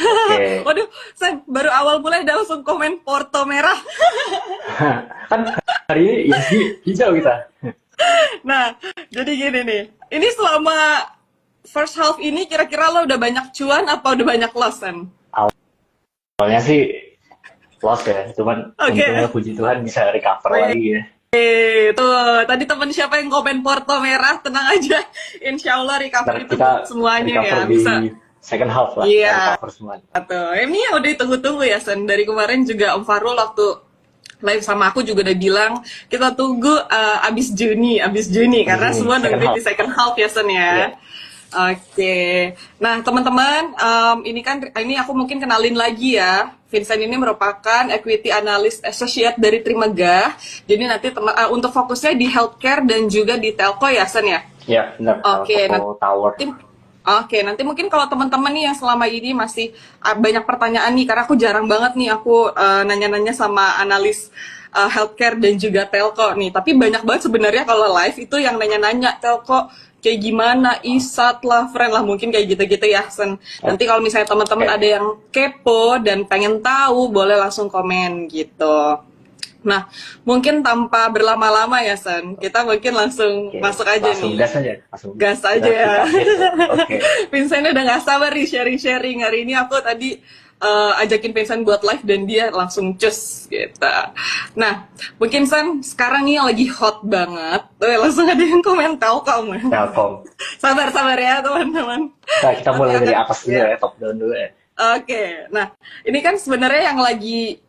Oke. Waduh, San, baru awal mulai udah langsung komen Porto merah. Kan hari ini ISG hijau kita. Nah, jadi gini nih. Ini selama first half ini kira-kira lo udah banyak cuan apa udah banyak loss, San? Awalnya sih loss ya, cuman Oke. untungnya puji Tuhan bisa recover Wih, lagi ya. tuh. Tadi teman siapa yang komen Porto merah, tenang aja. Insya Allah Ntar recovery kita untuk semuanya ya. recover di Bisa. second half lah, kita Iya, recover semua. tuh. Ini yang udah ditunggu-tunggu ya, San. Dari kemarin juga Om Farul waktu live sama aku juga udah bilang kita tunggu abis Juni Habis karena ini semua second nungguin half. di second half ya Sen Iya. ya. Oke, nah teman-teman, ini aku mungkin kenalin lagi ya. Vincent ini merupakan equity analyst associate dari Trimegah. Jadi nanti untuk fokusnya di healthcare dan juga di telco ya Sen ya. Iya, benar. Oke, Telco tower. nanti mungkin kalau teman-teman nih yang selama ini masih banyak pertanyaan nih, karena aku jarang banget nih aku nanya-nanya sama analis healthcare dan juga telco nih. Tapi banyak banget sebenarnya kalau live itu yang nanya-nanya telco kayak gimana, ISAT lah, friend lah, mungkin kayak gitu-gitu ya, Sen. Nanti kalau misalnya teman-teman Oke. ada yang kepo dan pengen tahu, boleh langsung komen gitu. Nah, mungkin tanpa berlama-lama ya, Sen. Kita mungkin langsung Oke. masuk aja Langsung nih. gas aja. Langsung Gas kita aja ya. update ya. Oke. Vincent udah gak sabar nih sharing-sharing. Hari ini aku tadi ajakin Vincent buat live dan dia langsung cus gitu. Nah, mungkin San sekarang nih yang lagi hot banget. Tuh, langsung ada yang komen Telkom. Telkom. Sabar-sabar ya teman-teman. Nah, kita Nanti mulai dari akan atas dulu ya. ya, top down dulu ya. Oke, nah ini kan sebenarnya yang lagi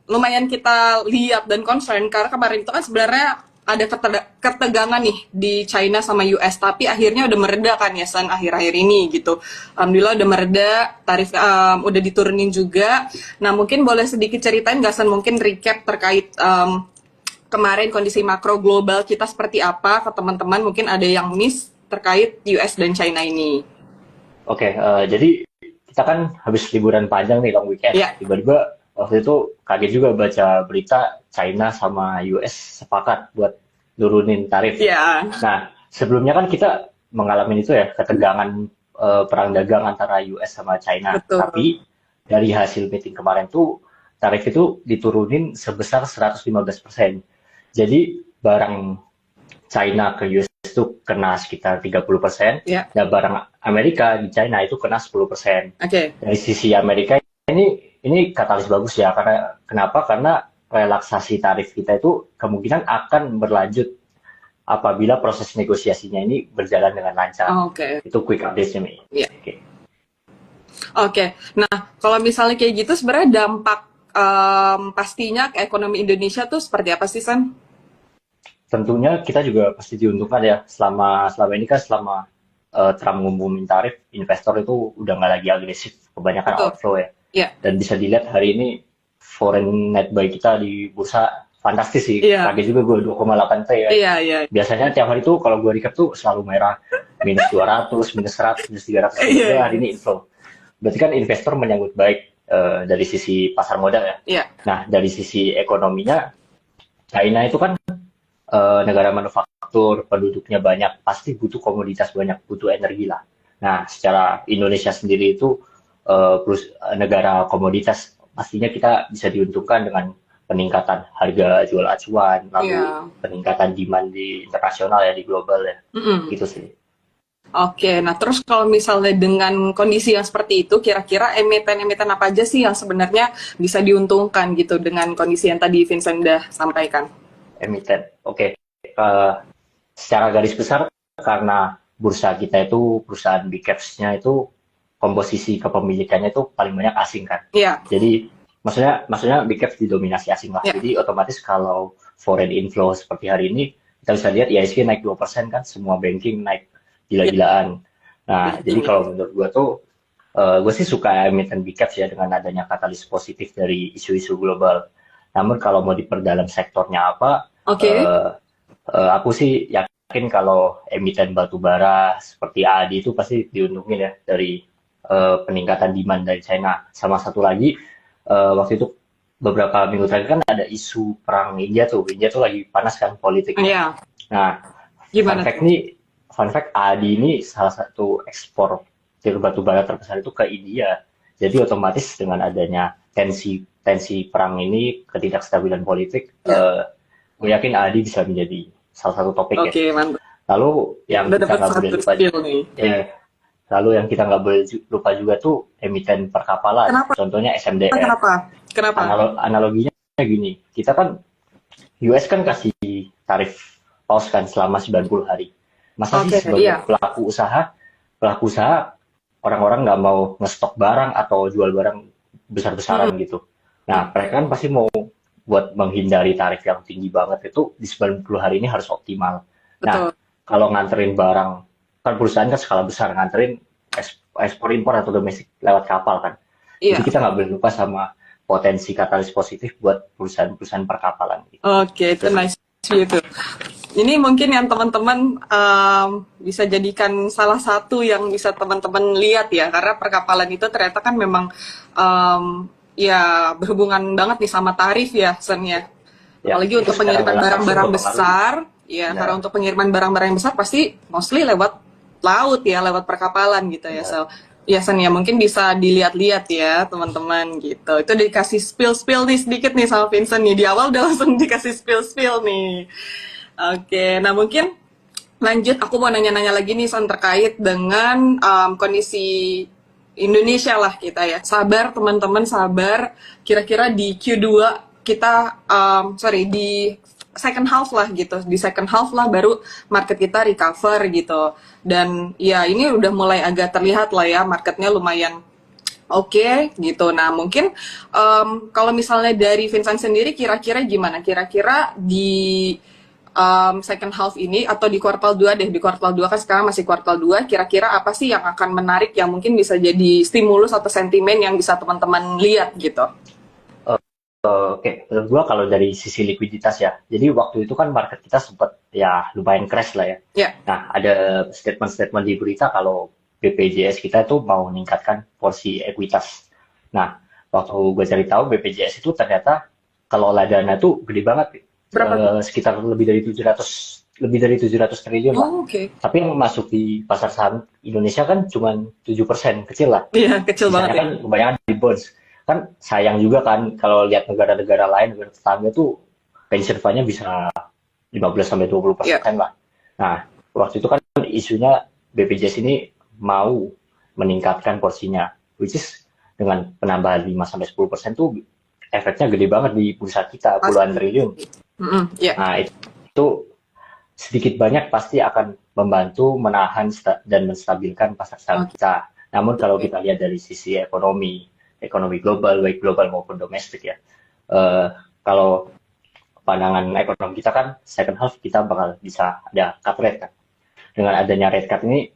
lumayan kita lihat dan concern karena kemarin itu kan sebenarnya ada ketegangan nih di China sama US, tapi akhirnya udah mereda kan ya San akhir-akhir ini gitu. Alhamdulillah udah mereda, tarif udah diturunin juga. Nah mungkin boleh sedikit ceritain nggak San, mungkin recap terkait kemarin kondisi makro global kita seperti apa ke teman-teman, mungkin ada yang miss terkait US dan China ini. Oke, jadi kita kan habis liburan panjang nih, long weekend. Ya, Tiba-tiba waktu itu kaget juga baca berita China sama US sepakat buat nurunin tarif. ya, Nah, sebelumnya kan kita mengalami itu ya, ketegangan perang dagang antara US sama China. betul. Tapi dari hasil meeting kemarin tuh, tarif itu diturunin sebesar 115%. Jadi barang China ke US itu kena sekitar 30%, Ya, dan barang Amerika di China itu kena 10%. oke. Dari sisi Amerika ini katalis bagus ya, karena kenapa? Karena relaksasi tarif kita itu kemungkinan akan berlanjut apabila proses negosiasinya ini berjalan dengan lancar. Oke. Itu quick update-nya, Mi. Ya. Oke. Oke. Nah, kalau misalnya kayak gitu sebenarnya dampak pastinya ke ekonomi Indonesia tuh seperti apa sih, San? Tentunya kita juga pasti diuntungkan ya, selama ini kan selama Trump ngumumin tarif, investor itu udah nggak lagi agresif, kebanyakan Betul. outflow ya. Iya. Dan bisa dilihat hari ini foreign net buy kita di bursa fantastis sih. Iya. Kaget juga gue 2,8 T ya. Iya, iya. Biasanya tiap hari tuh kalau gue recap tuh selalu merah, minus 200, minus 100, minus 300. Iya. Hari ini inflow. Berarti kan investor menyambut baik dari sisi pasar modal ya. Iya. Nah, dari sisi ekonominya, China itu kan negara manufaktur, penduduknya banyak, pasti butuh komoditas banyak, butuh energi lah. Nah, secara Indonesia sendiri itu negara komoditas, pastinya kita bisa diuntungkan dengan peningkatan harga jual acuan, lalu Iya. peningkatan demand di internasional ya, di global ya, Mm-mm. gitu sih. Oke, nah terus kalau misalnya dengan kondisi yang seperti itu, kira-kira emiten-emiten apa aja sih yang sebenarnya bisa diuntungkan gitu dengan kondisi yang tadi Vincent udah sampaikan? Emiten, oke. Secara garis besar, karena bursa kita itu, perusahaan big caps-nya itu, komposisi kepemilikannya itu paling banyak asing kan. Iya. Jadi maksudnya big caps didominasi asing lah. Ya. Jadi otomatis kalau foreign inflow seperti hari ini, kita bisa lihat IHSG naik 2% kan, semua banking naik gila-gilaan. Nah, jadi kalau menurut gue tuh, gue sih suka emiten big caps ya, dengan adanya katalis positif dari isu-isu global. Namun kalau mau diperdalam sektornya apa, Oke. aku sih yakin kalau emiten batubara seperti AAD itu pasti diuntungin ya dari peningkatan demand dari China. Sama satu lagi, waktu itu beberapa minggu terakhir kan ada isu perang India tuh lagi panas kan politiknya. Iya. Nah, Gimana tuh? fun fact AAD ini salah satu ekspor batubara terbesar itu ke India. Jadi otomatis dengan adanya tensi perang ini, ketidakstabilan politik, Ya. gue yakin ADI bisa menjadi salah satu topik ya. Oke, mantap. Lalu yang Udah kita dapat nggak boleh satu lupa, skill nih. ya, lalu yang kita nggak boleh lupa juga tuh emiten perkapalan. Kenapa? Contohnya SMDR. Kenapa? Kenapa? Analoginya gini, kita kan US kan kasih tarif pause kan selama 90 hari. Masa sih Oke, sebagai iya. pelaku usaha orang-orang nggak mau ngestok barang atau jual barang besar-besaran Mm-mm. gitu. Nah, mereka kan pasti mau buat menghindari tarif yang tinggi banget itu di 90 hari ini harus optimal. Nah, Betul. kalau nganterin barang, kan perusahaan kan skala besar, nganterin ekspor impor atau domestik lewat kapal kan. Jadi Iya. kita nggak boleh lupa sama potensi katalis positif buat perusahaan-perusahaan perkapalan. Gitu. Oke, itu nice view tuh. Ini mungkin yang teman-teman bisa jadikan salah satu yang bisa teman-teman lihat ya, karena perkapalan itu ternyata kan memang ya berhubungan banget nih sama tarif ya, Sen ya. Ya, Apalagi itu untuk secara pengiriman nggak langsung barang-barang berpengaruh. besar, ya Ya, karena untuk pengiriman barang-barang yang besar pasti mostly lewat laut ya, lewat perkapalan gitu ya. ya. So, ya Sen ya mungkin bisa dilihat-lihat ya teman-teman gitu. Itu dikasih spill-spill nih sedikit nih sama Vincent nih. Di awal udah langsung dikasih spill-spill nih. Oke, nah mungkin lanjut aku mau nanya-nanya lagi nih Son terkait dengan kondisi Indonesia lah kita ya. Sabar teman-teman, sabar. Kira-kira di Q2 kita sorry di second half lah gitu. Di second half lah baru market kita recover gitu. Dan ya ini udah mulai agak terlihat lah ya marketnya lumayan oke gitu. Nah mungkin kalau misalnya dari Vincent sendiri kira-kira gimana? Kira-kira di second half ini atau di kuartal 2 deh, di kuartal 2 kan sekarang masih kuartal 2, kira-kira apa sih yang akan menarik yang mungkin bisa jadi stimulus atau sentimen yang bisa teman-teman lihat gitu? Oke, menurut gua kalau dari sisi likuiditas ya, jadi waktu itu kan market kita sempat ya lumayan crash lah ya. Ya, Nah, ada statement-statement di berita kalau BPJS kita itu mau meningkatkan porsi ekuitas. Nah, waktu gue cari tahu BPJS itu ternyata kalau dana tuh gede banget, berapa tuh? sekitar lebih dari 700 triliun lah. Oh, oke. Tapi yang masuk di pasar saham Indonesia kan cuma 7%, kecil lah. Iya, kecil banget Sisanya ya. kan kebanyakan di bonds. Kan sayang juga kan kalau lihat negara-negara lain, negara tetangga tuh pension fund-nya bisa 15-20% Iya. lah. Nah, waktu itu kan isunya BPJS ini mau meningkatkan porsinya, which is dengan penambahan 5-10% tuh efeknya gede banget di bursa kita, puluhan Pasti. triliun. Iya. Nah, itu sedikit banyak pasti akan membantu menahan dan menstabilkan pasar saham Oke. kita. Namun kalau kita lihat dari sisi ekonomi global, baik global maupun domestik ya, kalau pandangan ekonomi kita kan second half kita bakal bisa ada cut rate kan. Dengan adanya rate cut ini,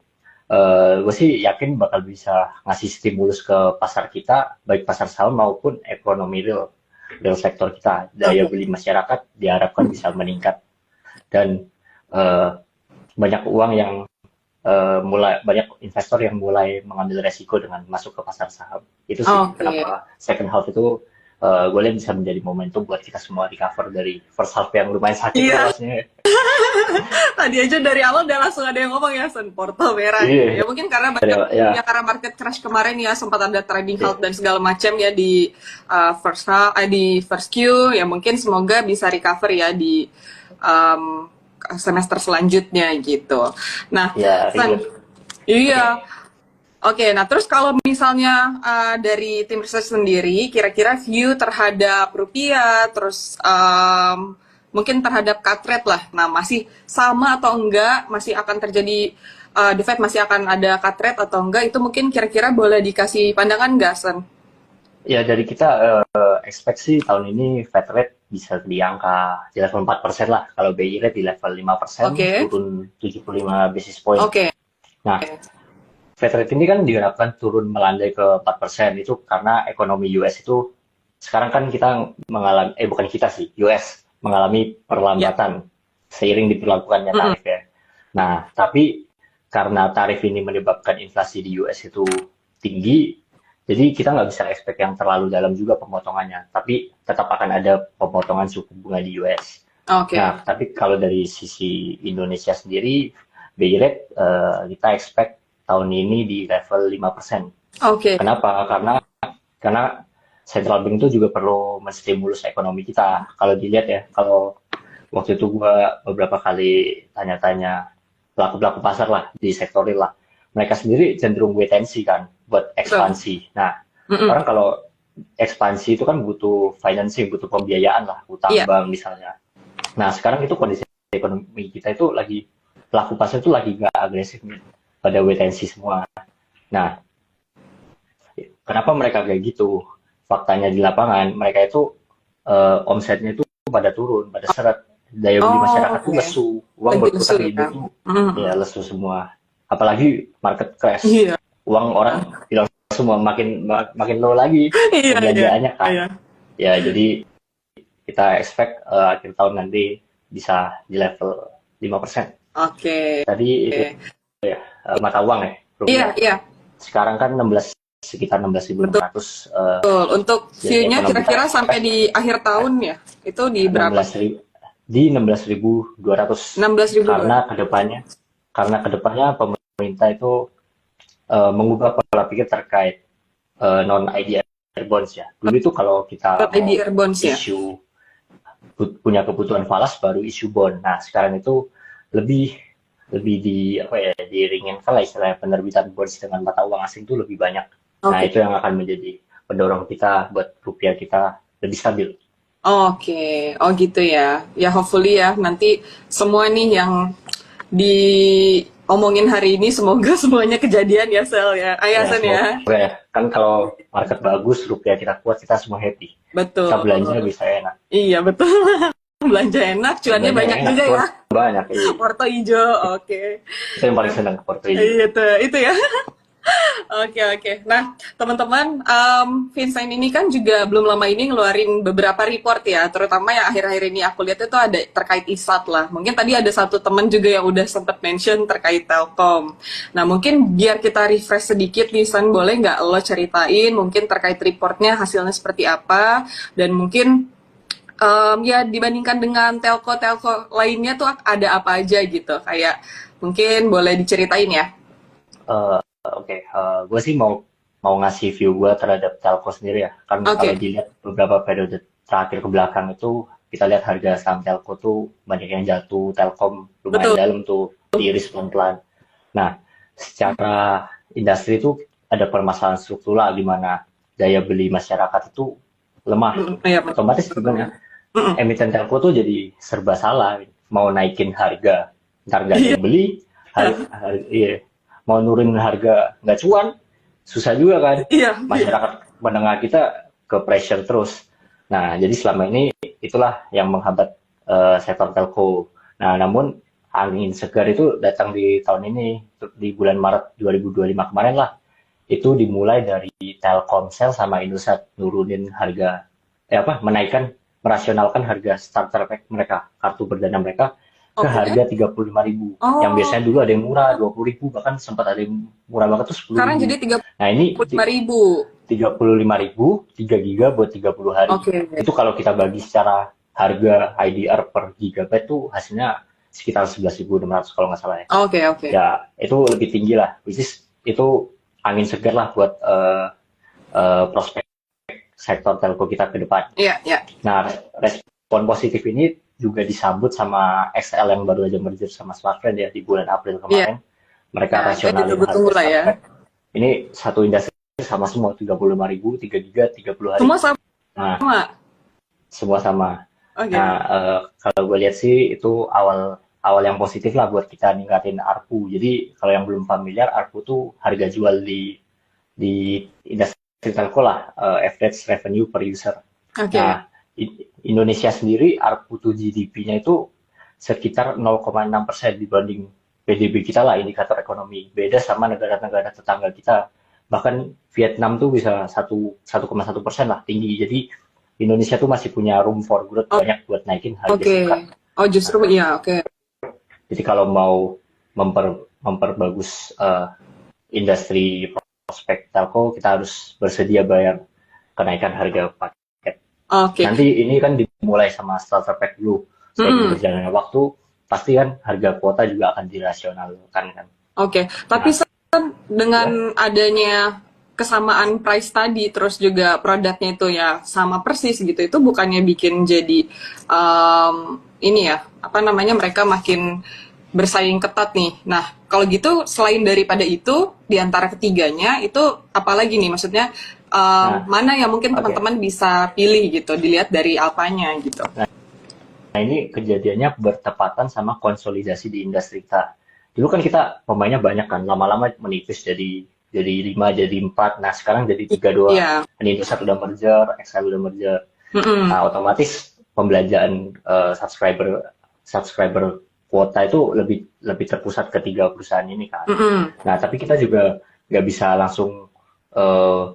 gue sih yakin bakal bisa ngasih stimulus ke pasar kita, baik pasar saham maupun ekonomi real sektor kita. Daya Oke. beli masyarakat diharapkan bisa meningkat dan banyak uang yang banyak investor yang mulai mengambil resiko dengan masuk ke pasar saham. Itu sih Oke. kenapa second half itu gue lihat bisa menjadi momentum buat kita semua recover dari first half yang lumayan sakit Iya. ya rasanya. Tadi aja dari awal udah langsung ada yang ngomong ya, Sen, portal merah. Iya. Ya mungkin karena banyak Ya, ya karena market crash kemarin ya sempat ada trading iya. halt dan segala macam ya di di first Q ya mungkin semoga bisa recover ya di um, semester selanjutnya gitu. Nah, Ya, Sen, reboot. iya. Oke. Oke, nah terus kalau misalnya dari tim research sendiri, kira-kira view terhadap rupiah, terus mungkin terhadap cut rate lah. Nah, masih sama atau enggak, masih akan terjadi, the Fed masih akan ada cut rate atau enggak, itu mungkin kira-kira boleh dikasih pandangan nggak, Sen? Ya dari kita expect sih tahun ini Fed rate bisa di angka di level 4% lah. Kalau BI rate di level 5%, Oke, turun 75 basis point. oke, Nah, Fed rate ini kan diharapkan turun melandai ke 4%, itu karena ekonomi US itu sekarang kan kita mengalami, bukan kita sih, US mengalami ya, perlambatan seiring diberlakukannya tarif ya. Nah, tapi karena tarif ini menyebabkan inflasi di US itu tinggi, jadi kita nggak bisa expect yang terlalu dalam juga pemotongannya, tapi tetap akan ada pemotongan suku bunga di US. oke, Nah, tapi kalau dari sisi Indonesia sendiri, BI rate kita expect tahun ini di level 5%. Oke. Kenapa? Karena central bank itu juga perlu menstimulus ekonomi kita. Kalau dilihat ya, kalau waktu itu gua beberapa kali tanya-tanya pelaku-pelaku pasar lah di sektor real lah, mereka sendiri cenderung wait and see kan buat Betul. ekspansi. Nah, Mm-mm. orang kalau ekspansi itu kan butuh financing, butuh pembiayaan lah, utang Iya. bank misalnya. Nah, sekarang itu kondisi ekonomi kita itu lagi, pelaku pasar itu lagi nggak agresif nih, pada wait and see semua. Nah, kenapa mereka kayak gitu? Faktanya di lapangan, mereka itu omsetnya itu pada turun, pada seret. Daya beli Oh, masyarakat tuh oke. lesu, uang Lagi lesu berputar di ya. Indo tuh ya Mm-mm. lesu semua. Apalagi market crash, Iya. uang orang hilang semua, makin low lagi Iya, iya, pembelanjaannya kan. iya. Ya jadi kita expect akhir tahun nanti bisa di level 5%. Oke. Tadi itu mata uang ya, Iya, rupiah. iya. Sekarang kan sekitar Betul. 16.600, Untuk jadi view-nya ekonomi kita kira-kira sampai di akhir tahun ya, itu di berapa? 16.000 di 16.200, 16.000 dolar. karena kedepannya pemerintah itu mengubah pola pikir terkait non IDR bonds ya. Dulu itu kalau kita mau IDR bonds ya. isu punya kebutuhan falas baru isu bond. Nah, sekarang itu lebih lebih diringankan lah istilahnya, penerbitan bonds dengan mata uang asing itu lebih banyak. Nah, Oke. itu yang akan menjadi pendorong kita buat rupiah kita lebih stabil. Oke. Oh gitu ya. Ya hopefully ya nanti semua nih yang diomongin hari ini semoga semuanya kejadian ya Sel ya. Ya, Ayasan ya. semoga ya. Kan kalau market bagus, rupiah kita kuat, kita semua happy. Kita belanja Betul. bisa enak. Iya betul. Belanja enak, cuannya Belanja banyak enak, juga cuan ya. banyak. Iya. Porto hijau. Oke. Itu yang paling senang, portfolio. Iya itu ya. Oke, oke. Nah, teman-teman, Vincent ini kan juga belum lama ini ngeluarin beberapa report ya, terutama yang akhir-akhir ini aku lihat itu ada terkait ISAT lah. Mungkin tadi ada satu teman juga yang udah sempat mention terkait Telkom. Nah, mungkin biar kita refresh sedikit, Vincent, boleh nggak lo ceritain mungkin terkait reportnya hasilnya seperti apa, dan mungkin ya dibandingkan dengan telco-telco lainnya tuh ada apa aja gitu. Kayak mungkin boleh diceritain ya. Oke, gue sih mau mau ngasih view gue terhadap Telco sendiri ya. Kan kalau Oke, dilihat beberapa periode terakhir ke belakang itu, kita lihat harga saham Telco tuh banyak yang jatuh, Telkom lumayan betul. dalam tuh, diiris pelan-pelan. Nah, secara industri itu ada permasalahan struktural di mana daya beli masyarakat itu lemah. Iya, Otomatis gimana? mm-mm. Emiten Telco tuh jadi serba salah. Mau naikin harga, ntar nggak ada Iya, yang beli. Iya, mau nurunin harga nggak cuan, susah juga kan. iya, iya. Masyarakat menengah kita ke pressure terus. Nah, jadi selama ini itulah yang menghambat sektor telco. Nah, namun angin segar itu datang di tahun ini, di bulan Maret 2025 kemarin lah. Itu dimulai dari Telkomsel sama Indosat nurunin harga, menaikkan, merasionalkan harga starter pack mereka, kartu perdana mereka ke Oke. harga 35.000. Yang Oh, biasanya dulu ada yang murah 20.000, bahkan sempat ada yang murah banget tuh sepuluh sekarang ribu. jadi tiga Nah, ini puluh lima ribu. 35.000, 3 giga buat 30 hari. Oke. Itu kalau kita bagi secara harga IDR per gigabyte tuh hasilnya sekitar 11.600 kalau nggak salah ya. Oke, oke. Ya, itu lebih tinggi lah. Which is, itu angin segar lah buat prospek sektor telco kita ke depan. Iya, iya. Nah, respon positif ini juga disambut sama XL yang baru aja merger sama Smartfren ya di bulan April Iya. kemarin. Mereka Nah, itu rasionalin ditunggu-tunggu harga lah ya. Smartfren. Ini satu industri sama semua, 35.000, 3 giga, 30 hari. Semua sama. Nah, semua sama. Oke. Nah, kalau gue lihat sih itu awal awal yang positif lah buat kita ningkatin ARPU. Jadi kalau yang belum familiar, ARPU tuh harga jual di industri telco lah, average revenue per user. Oke. Nah, Indonesia sendiri ARPU to GDP-nya itu sekitar 0,6% dibanding PDB kita lah, indikator ekonomi. Beda sama negara-negara tetangga kita. Bahkan Vietnam tuh bisa 1,1% lah tinggi. Jadi Indonesia tuh masih punya room for growth Oh, banyak buat naikin harga oke. SIM card. Oh, justru iya, oke. Jadi kalau mau memperbagus industri prospek telco, kita harus bersedia bayar kenaikan harga paket. Oke. Nanti ini kan dimulai sama starter pack dulu. Seiring berjalannya waktu, pasti kan harga kuota juga akan dirasionalkan kan. Oke. Tapi Nah, dengan ya, adanya kesamaan price tadi, terus juga produknya itu ya sama persis gitu, itu bukannya bikin jadi ini ya, apa namanya, mereka makin bersaing ketat nih. Nah, kalau gitu selain daripada itu, di antara ketiganya itu apalagi nih, maksudnya mana yang mungkin teman-teman bisa pilih gitu, dilihat dari apanya gitu. Nah, ini kejadiannya bertepatan sama konsolidasi di industri kita. Dulu kan kita pemainnya banyak kan, lama-lama menipis jadi 5, jadi 4. Nah, sekarang jadi 3 doang. Iya. Indosat udah merger, XL udah merger. Nah, otomatis pembelanjaan subscriber kuota itu lebih terpusat ke 3 perusahaan ini kan. Nah, tapi kita juga nggak bisa langsung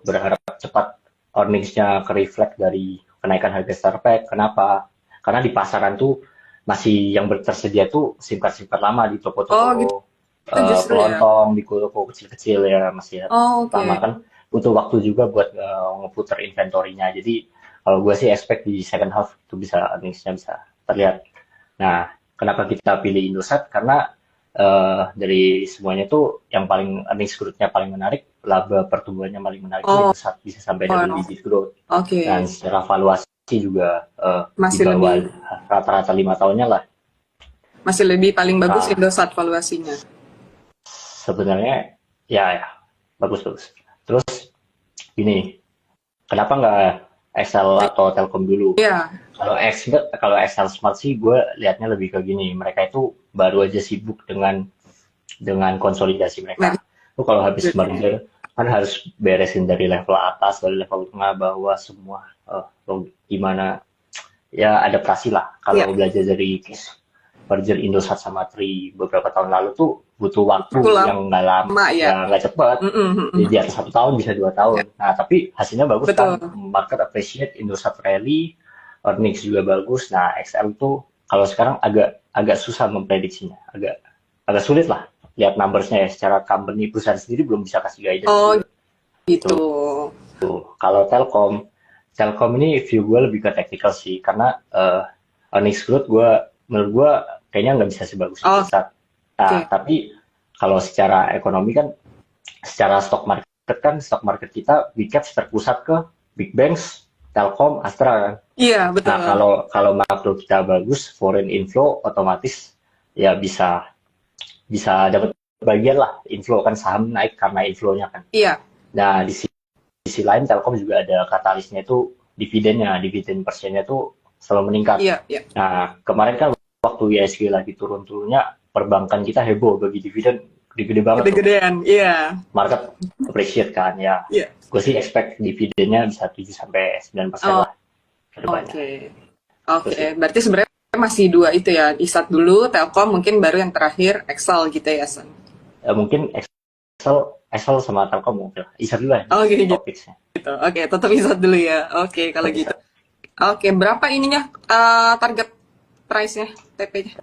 berharap cepat earnings-nya ke-reflect dari kenaikan harga Starpack. Kenapa? Karena di pasaran tuh masih yang tersedia tuh SIM card lama di toko-toko pelontong, di toko kecil-kecil ya, masih lama kan. Butuh waktu juga buat ngeputar inventory-nya. Jadi kalau gue sih expect di second half itu bisa earnings-nya bisa terlihat. Nah, kenapa kita pilih Indosat? Karena dari semuanya tuh yang paling earnings growth-nya paling menarik, laba pertumbuhannya paling menarik itu Indosat, bisa sampai double digit growth. Dan secara valuasi juga masih di bawah lebih, rata-rata 5 tahunnya lah. masih lebih paling bagus Indosat valuasinya. Sebenarnya ya bagus. Terus gini, kenapa nggak XL atau Telkom dulu? Iya. Kalau XL Smart sih gue lihatnya lebih ke gini, mereka itu baru aja sibuk dengan konsolidasi mereka. Itu kalau habis merger kan harus beresin dari level atas, dari level tengah, bawah semua gimana ya adaptasi lah. Kalau belajar dari merger Indosat sama Tri beberapa tahun lalu tuh butuh waktu yang nggak lama, ya nggak cepat. Jadi di atas 1 tahun bisa 2 tahun. Nah, tapi hasilnya bagus kan, market appreciate, Indosat rally, earnings juga bagus. Nah, XL itu kalau sekarang agak susah memprediksinya, agak sulit lah lihat numbersnya ya, secara company perusahaan sendiri belum bisa kasih guidance. Gitu. Kalau Telkom ini view gue lebih ke technical sih, karena earnings growth menurut gue kayaknya nggak bisa sebagus Indosat. Nah, tapi kalau secara ekonomi kan, secara stock market kita big caps terpusat ke big banks, Telkom, Astra kan. Iya, betul. Nah, kalau makro kita bagus, foreign inflow otomatis ya bisa dapat bagian lah, inflow kan, saham naik karena inflow-nya kan. Iya. Nah, di sisi lain Telkom juga ada katalisnya, itu dividen persennya tuh selalu meningkat. Iya. Nah, kemarin kan waktu ISG lagi turun-turunnya, perbankan kita heboh bagi dividen gede-gede banget. Gede-gedean, iya. Market appreciate kan ya. Iya. Gue sih expect dividennya bisa 7-9% lah ke depannya. Oke. Berarti sebenarnya masih 2 itu ya, Isat dulu, Telkom, mungkin baru yang terakhir Excel gitu ya, San? Mungkin Excel sama Telkom mungkin. Isat dulu ya. Gitu. Oke, tetap Isat dulu ya. Oke, kalau gitu. Oke, berapa ininya target price-nya, TP-nya?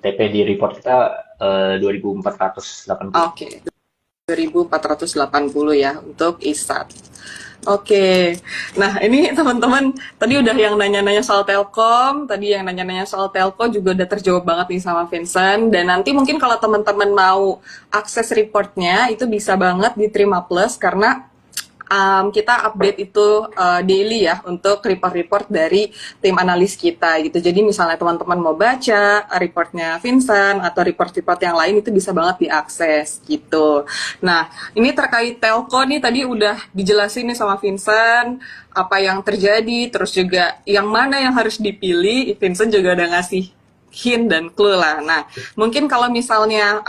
TP di report kita 2.480. Oke, 2.480 ya untuk Isat. Oke, nah ini teman-teman tadi udah yang nanya-nanya soal Telkom, tadi yang nanya-nanya soal Telco juga udah terjawab banget nih sama Vincent. Dan nanti mungkin kalau teman-teman mau akses reportnya itu bisa banget di Trima Plus, karena kita update itu daily ya untuk report-report dari tim analis kita gitu. Jadi misalnya teman-teman mau baca reportnya Vincent atau report-report yang lain itu bisa banget diakses gitu. Nah, ini terkait Telco nih tadi udah dijelasin nih sama Vincent apa yang terjadi, terus juga yang mana yang harus dipilih. Vincent juga udah ngasih hint dan clue lah. Nah, mungkin kalau misalnya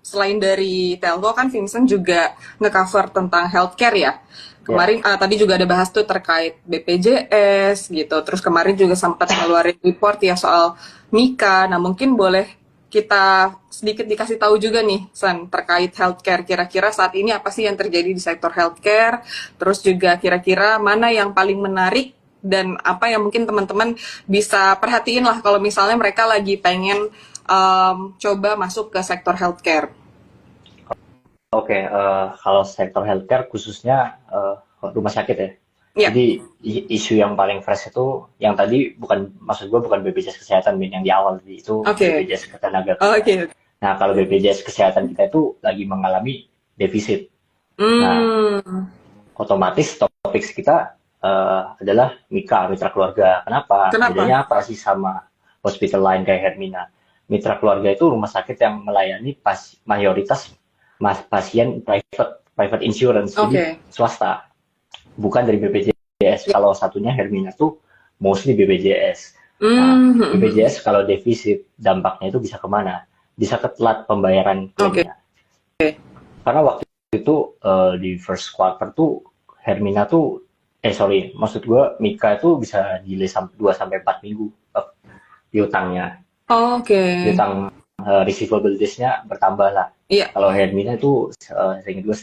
selain dari Telco kan Vincent juga nge-cover tentang healthcare ya. Kemarin tadi juga ada bahas tuh terkait BPJS gitu. Terus kemarin juga sempat ngeluarin report ya soal Mika. Nah, mungkin boleh kita sedikit dikasih tahu juga nih, San, terkait healthcare. Kira-kira saat ini apa sih yang terjadi di sektor healthcare? Terus juga kira-kira mana yang paling menarik dan apa yang mungkin teman-teman bisa perhatiin lah kalau misalnya mereka lagi pengen coba masuk ke sektor healthcare. Oke, kalau sektor healthcare khususnya rumah sakit ya. Jadi isu yang paling fresh itu yang tadi maksud gue bukan BPJS Kesehatan, yang di awal tadi itu BPJS Ketenagakerjaan. Nah, kalau BPJS Kesehatan kita itu lagi mengalami defisit. Nah, Hmm. otomatis topik kita adalah mitra keluarga. Kenapa? Kenapa? Bedanya apa sih sama hospital lain kayak Hermina? Mitra keluarga itu rumah sakit yang melayani mayoritas pasien private insurance, jadi Oke. swasta, bukan dari BPJS. Ya. Kalau satunya Hermina tuh mostly BPJS. Nah, Hmm. Hmm, hmm. BPJS kalau defisit dampaknya itu bisa kemana? Bisa ke telat pembayaran Oke. klaimnya. Karena waktu itu di first quarter tuh Hermina tuh maksud gue Mika itu bisa delay 2 sampai 4 minggu piutangnya. Oke. Piutang receivable days-nya bertambah lah. Iya. Kalau Hermina itu seingat gue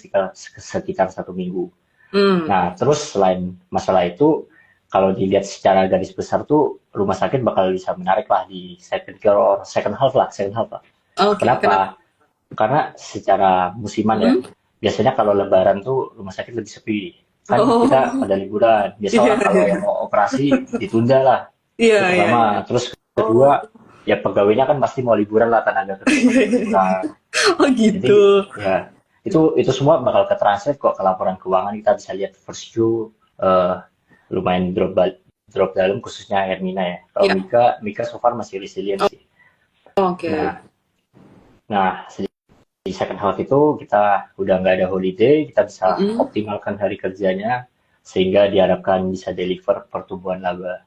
sekitar 1 minggu. Hmm. Nah, terus selain masalah itu, kalau dilihat secara garis besar tuh rumah sakit bakal bisa menarik lah di second half lah, second half lah. Oke. Kenapa? Kenapa? Karena secara musiman ya, Hmm? biasanya kalau lebaran tuh rumah sakit lebih sepi. Kan kita Oh. pada liburan. Biasa Iya, orang kalau iya. mau operasi ditunda lah. Iya, Itu iya, iya. pertama. Terus Oh. kedua, ya pegawainya kan pasti mau liburan lah, tenaga kerja Iya, pada iya, iya. liburan. Oh gitu. Jadi ya itu semua bakal ke translate kok ke laporan keuangan. Kita bisa lihat first Q lumayan drop dalam khususnya Hermina ya. Kalau Ya. Mika so far masih resilient sih. Oke. Nah, nah di second half itu kita udah nggak ada holiday, kita bisa Mm-mm. optimalkan hari kerjanya sehingga diharapkan bisa deliver pertumbuhan laba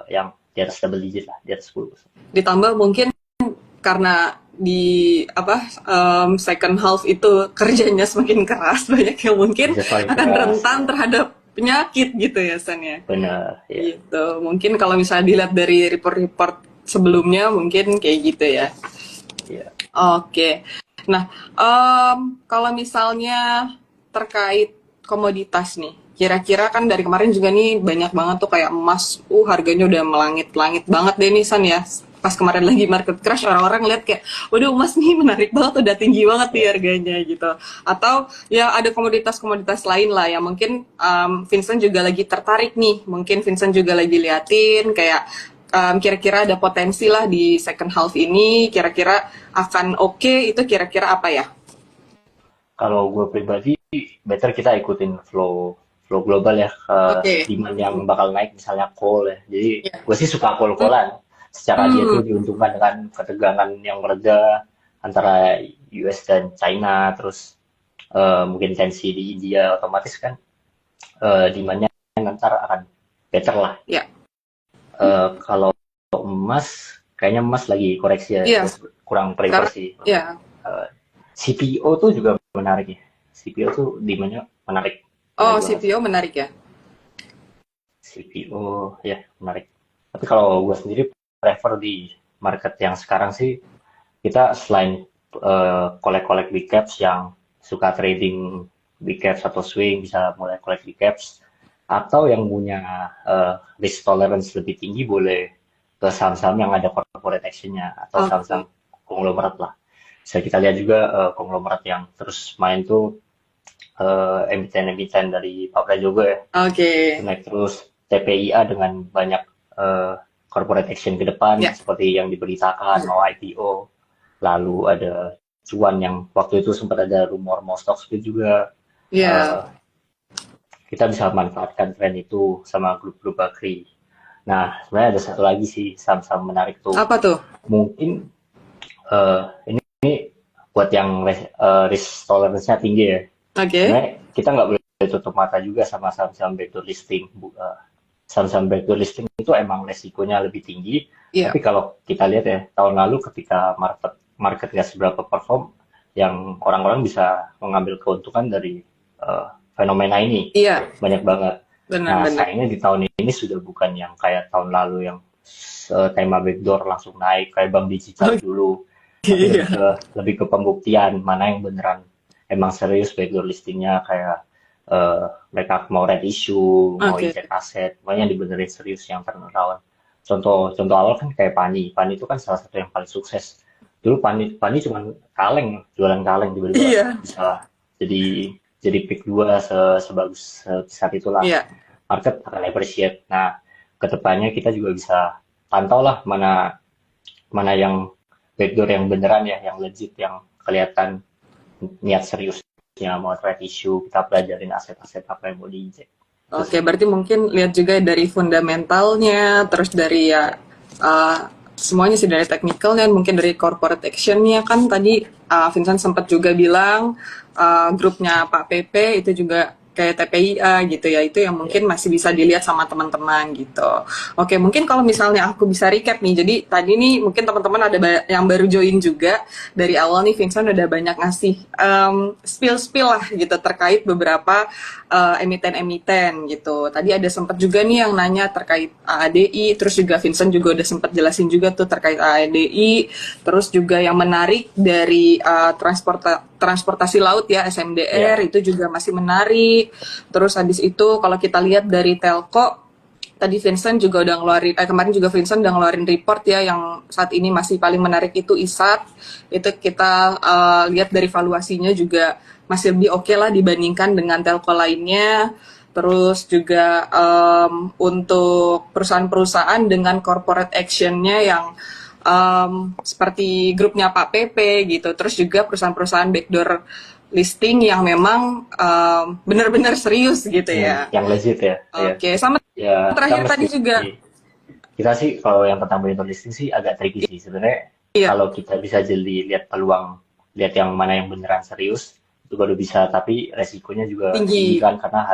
yang di atas double digit lah, di atas 10%. Ditambah mungkin karena di apa second half itu kerjanya semakin keras, banyak yang mungkin Bisa selain akan keras, rentan terhadap penyakit gitu ya San ya. benar ya. Gitu. Mungkin kalau misalnya dilihat dari report-report sebelumnya mungkin kayak gitu ya. Ya. Oke. Nah, kalau misalnya terkait komoditas nih, kira-kira kan dari kemarin juga nih banyak banget tuh kayak emas, harganya udah melangit-langit banget deh nih San ya. Pas kemarin lagi market crash, orang-orang lihat kayak, waduh emas nih menarik banget, udah tinggi banget nih harganya gitu. Atau ya ada komoditas-komoditas lain lah yang mungkin Vincent juga lagi tertarik nih. Mungkin Vincent juga lagi liatin kayak kira-kira ada potensi lah di second half ini, kira-kira akan oke, itu kira-kira apa ya? Kalau gue pribadi, better kita ikutin flow global ya, ke Oke. demand yang bakal naik, misalnya coal ya. Jadi Ya. gue sih suka coal-coalan. Secara dia Hmm, tuh diuntungkan dengan ketegangan yang mereda antara US dan China, terus mungkin tensi di India, otomatis kan demand-nya nanti akan better lah. ya, Kalau emas, kayaknya emas lagi koreksi ya, iya. gue kurang prefer Sekarang, sih. ya. CPO tuh juga menarik ya. CPO tuh demand-nya menarik. Pernah Oh, gue ngeliat. CPO menarik ya. CPO ya menarik. Tapi kalau gue sendiri prefer di market yang sekarang sih, kita selain collect big caps yang suka trading big caps atau swing, bisa mulai collect big caps, atau yang punya risk tolerance lebih tinggi boleh ke saham-saham yang ada corporate action-nya atau Oke. saham-saham konglomerat lah. Bisa kita lihat juga konglomerat yang terus main tuh emiten-emiten dari Pak Prajogo ya, Oke. itu naik terus. TPIA dengan banyak corporate action ke depan Ya. seperti yang diberitakan mau IPO, lalu ada cuan yang waktu itu sempat ada rumor mau stock split juga. Ya. Eh, kita bisa manfaatkan tren itu sama grup-grup bakri. Nah, sebenarnya ada satu lagi sih saham-saham menarik tuh. Apa tuh? Mungkin ini buat yang risk tolerance-nya tinggi ya. Oke. Sebenarnya kita nggak boleh tutup mata juga sama saham-saham backdoor listing. Saham-saham backdoor listing itu emang resikonya lebih tinggi. Iya. Tapi kalau kita lihat ya, tahun lalu ketika market nggak seberapa perform, yang orang-orang bisa mengambil keuntungan dari fenomena ini. Iya. Banyak banget. Nah, Benar-benar. sayangnya di tahun ini sudah bukan yang kayak tahun lalu yang tema backdoor langsung naik kayak bank digital dulu. Tapi Iya. lebih ke pembuktian mana yang beneran emang serius backdoor listingnya, kayak mereka mau red issue, mau Oke. inject aset, pokoknya yang dibenerin serius yang turnaround. Contoh awal kan kayak Pani itu kan salah satu yang paling sukses. Dulu Pani cuma kaleng, jualan kaleng, tiba-tiba Iya. bisa jadi pick 2 sebagus saat itulah. Iya. Market akan appreciate. Nah, kedepannya kita juga bisa pantau lah mana yang backdoor yang beneran ya, yang legit, yang kelihatan niat serius mau trade issue, kita pelajarin aset-aset apa yang mau diinjek. Oke, berarti mungkin lihat juga dari fundamentalnya, terus dari ya semuanya sih, dari technicalnya, mungkin dari corporate actionnya. Kan tadi Vincent sempat juga bilang grupnya Pak PP itu juga kayak TPIA gitu ya, itu yang mungkin masih bisa dilihat sama teman-teman gitu. Oke, mungkin kalau misalnya aku bisa recap nih, jadi tadi nih mungkin teman-teman ada yang baru join juga, dari awal nih Vincent udah banyak ngasih spill-spill lah gitu terkait beberapa emiten-emiten gitu. Tadi ada sempat juga nih yang nanya terkait AADI, terus juga Vincent juga udah sempat jelasin juga tuh terkait AADI, terus juga yang menarik dari transportasi laut ya, SMDR, itu juga masih menarik. Terus habis itu kalau kita lihat dari Telco, tadi Vincent juga udah ngeluarin, kemarin juga Vincent udah ngeluarin report ya, yang saat ini masih paling menarik itu ISAT. Itu kita lihat dari valuasinya juga masih lebih oke lah dibandingkan dengan telco lainnya. Terus juga untuk perusahaan-perusahaan dengan corporate actionnya yang seperti grupnya Pak PP gitu. Terus juga perusahaan-perusahaan backdoor listing yang memang benar-benar serius gitu ya. Yang legit ya. Oke, sama Ya, terakhir tadi juga. Kita sih kalau yang tentang backdoor listing sih agak tricky sih sebenarnya. Kalau kita bisa jeli lihat peluang, lihat yang mana yang beneran serius, itu baru bisa. Tapi resikonya juga tinggi kan, karena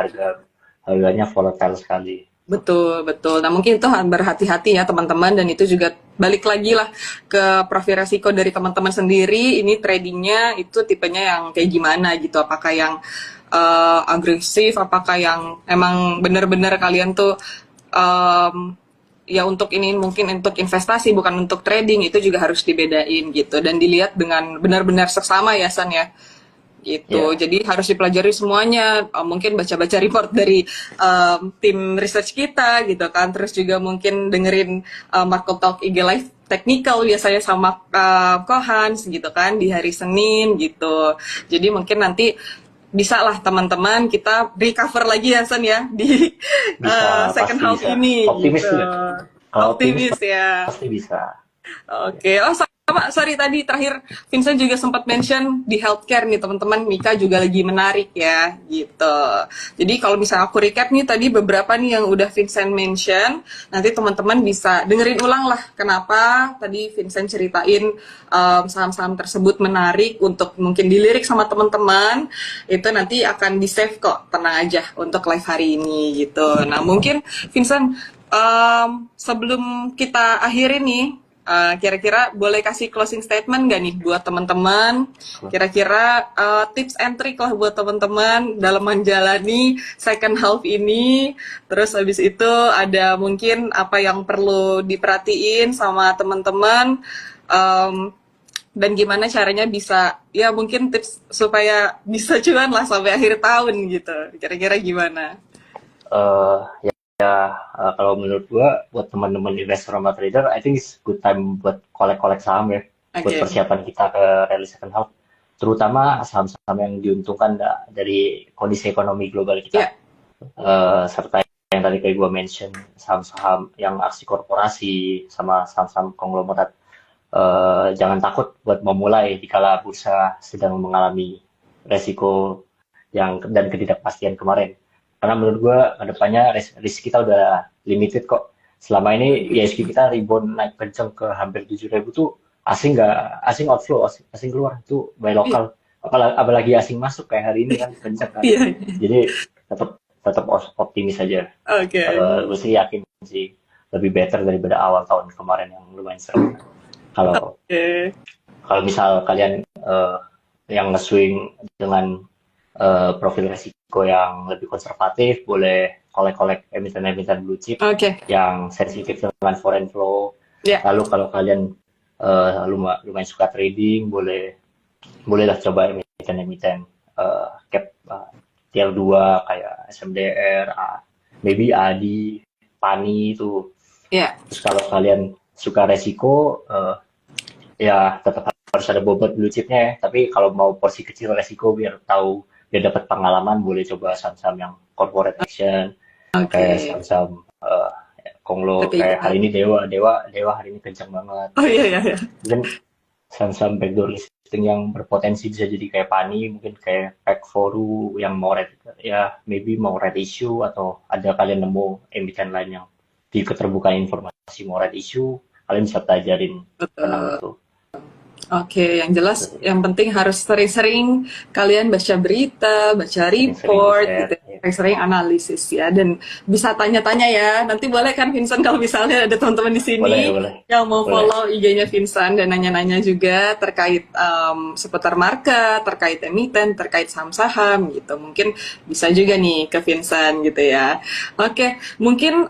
harganya volatile sekali. Betul, betul. Nah, mungkin itu berhati-hati ya teman-teman, dan itu juga balik lagi lah ke profil resiko dari teman-teman sendiri. Ini tradingnya itu tipenya yang kayak gimana gitu, apakah yang agresif, apakah yang emang benar-benar kalian tuh ya untuk ini mungkin untuk investasi bukan untuk trading, itu juga harus dibedain gitu, dan dilihat dengan benar-benar seksama ya San ya. Gitu. Jadi harus dipelajari semuanya. Mungkin baca-baca report dari tim research kita gitu kan. Terus juga mungkin dengerin Market Talk IG Live technical biasanya sama Kohans gitu kan di hari Senin gitu. Jadi mungkin nanti bisa lah teman-teman kita recover lagi ya San ya di second half bisa. Ini. Optimis gitu. Optimis ya. Pasti bisa. Oke. Oh, sorry tadi terakhir Vincent juga sempat mention di healthcare nih teman-teman, Mika juga lagi menarik ya gitu. Jadi kalau misalnya aku recap nih tadi beberapa nih yang udah Vincent mention, nanti teman-teman bisa dengerin ulang lah kenapa tadi Vincent ceritain saham-saham tersebut menarik untuk mungkin dilirik sama teman-teman. Itu nanti akan di save kok, tenang aja untuk live hari ini gitu. Nah mungkin Vincent sebelum kita akhiri nih, kira-kira boleh kasih closing statement nggak nih buat teman-teman? Kira-kira tips and trick lah buat teman-teman dalam menjalani second half ini. Terus habis itu ada mungkin apa yang perlu diperhatiin sama teman-teman, dan gimana caranya bisa ya mungkin tips supaya bisa cuan lah sampai akhir tahun gitu. Kira-kira gimana? Kalau menurut gua buat teman-teman investor sama trader, I think it's good time buat kolek-kolek saham ya, buat persiapan kita ke rally second half, terutama saham-saham yang diuntungkan dari kondisi ekonomi global kita, serta yang tadi kayak gua mention, saham-saham yang aksi korporasi sama saham-saham konglomerat. Jangan takut buat memulai dikala bursa sedang mengalami resiko dan ketidakpastian kemarin. Karena menurut gue kedepannya risk kita udah limited kok. Selama ini ISG kita rebound naik kenceng ke hampir 7.000 tuh asing outflow, asing keluar itu buy lokal. Apalagi asing masuk kayak hari ini kan kenceng kan. Jadi tetap optimis aja. Gue sih yakin sih lebih better daripada awal tahun kemarin yang lumayan seru. Kalau misal kalian yang nge-swing dengan profil resiko yang lebih konservatif, boleh kolek-kolek emiten-emiten blue chip yang sensitif dengan foreign flow. Lalu kalau kalian lumayan suka trading, bolehlah coba emiten-emiten cap tier 2 kayak SMDR, maybe ADI, PANI itu. Terus kalau kalian suka resiko, ya tetap harus ada bobot blue chipnya ya. Tapi kalau mau porsi kecil resiko biar dapat pengalaman, boleh coba saham-saham yang corporate action, kayak saham-saham konglo, kayak hari ini Dewa hari ini kencang banget. Mungkin saham-saham backdoor yang berpotensi bisa jadi kayak PANI, mungkin kayak Pack4U yang mau red, ya maybe mau red issue, atau ada kalian nemu emiten lain yang di keterbukaan informasi mau red issue, kalian bisa pelajarin tentang Betul. itu. Oke, yang jelas yang penting harus sering-sering kalian baca berita, baca Sering-sering report di-share. gitu, sering-sering analisis ya, dan bisa tanya-tanya ya. Nanti boleh kan Vincent kalau misalnya ada teman-teman di sini Boleh. yang mau Boleh. follow IG-nya Vincent dan nanya-nanya juga terkait seputar market, terkait emiten, terkait saham-saham gitu. Mungkin bisa juga nih ke Vincent gitu ya. Oke, mungkin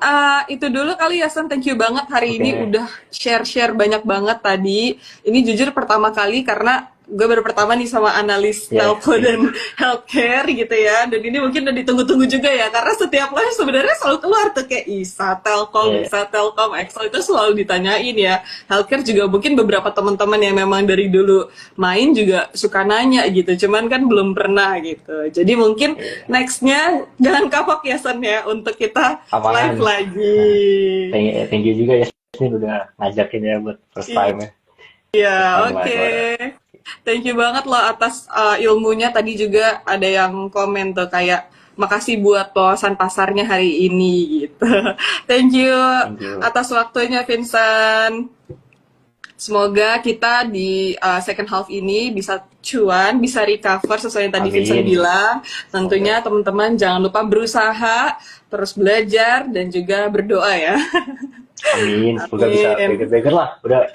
itu dulu kali ya, Sen. Thank you banget hari ini Oke. udah share-share banyak banget tadi. Ini jujur pertama kali karena gue baru pertama nih sama analis Ya, telco dan healthcare gitu ya. Dan ini mungkin udah ditunggu-tunggu juga ya, karena setiap live sebenarnya selalu keluar tuh kayak ya. ISA, Telkom, Excel itu selalu ditanyain ya. Healthcare juga mungkin beberapa teman-teman yang memang dari dulu main juga suka nanya gitu. Cuman kan belum pernah gitu. Jadi mungkin nextnya jangan kapok ya Sen ya untuk kita Aman. live lagi. Thank you juga ya, Yasmin udah ngajakin ya buat first time ya. Iya, First time oke. live. Thank you banget loh atas ilmunya. Tadi juga ada yang komen tuh kayak makasih buat wawasan pasarnya hari ini gitu. Thank you Thank you. atas waktunya Vincent. Semoga kita di second half ini bisa cuan, bisa recover sesuai yang tadi Amin. Vincent bilang. Tentunya teman-teman jangan lupa berusaha, terus belajar dan juga berdoa ya. Amin, semoga bisa beger-beger lah. Udah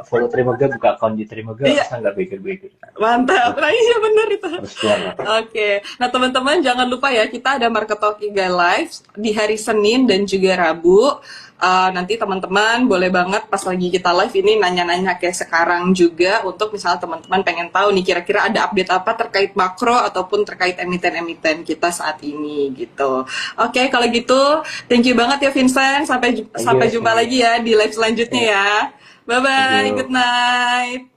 follow Trimega, buka akun di Trimega, Iya. masa nggak beger-beger. Mantap, nah iya bener itu. Harus keluar lah. Oke, nah teman-teman jangan lupa ya, kita ada Market Talk Iga Live di hari Senin dan juga Rabu. Nanti teman-teman boleh banget pas lagi kita live ini nanya-nanya kayak sekarang juga, untuk misalnya teman-teman pengen tahu nih kira-kira ada update apa terkait makro ataupun terkait emiten-emiten kita saat ini gitu. Oke, kalau gitu thank you banget ya Vincent, sampai jumpa lagi ya di live selanjutnya ya. Bye bye, good night.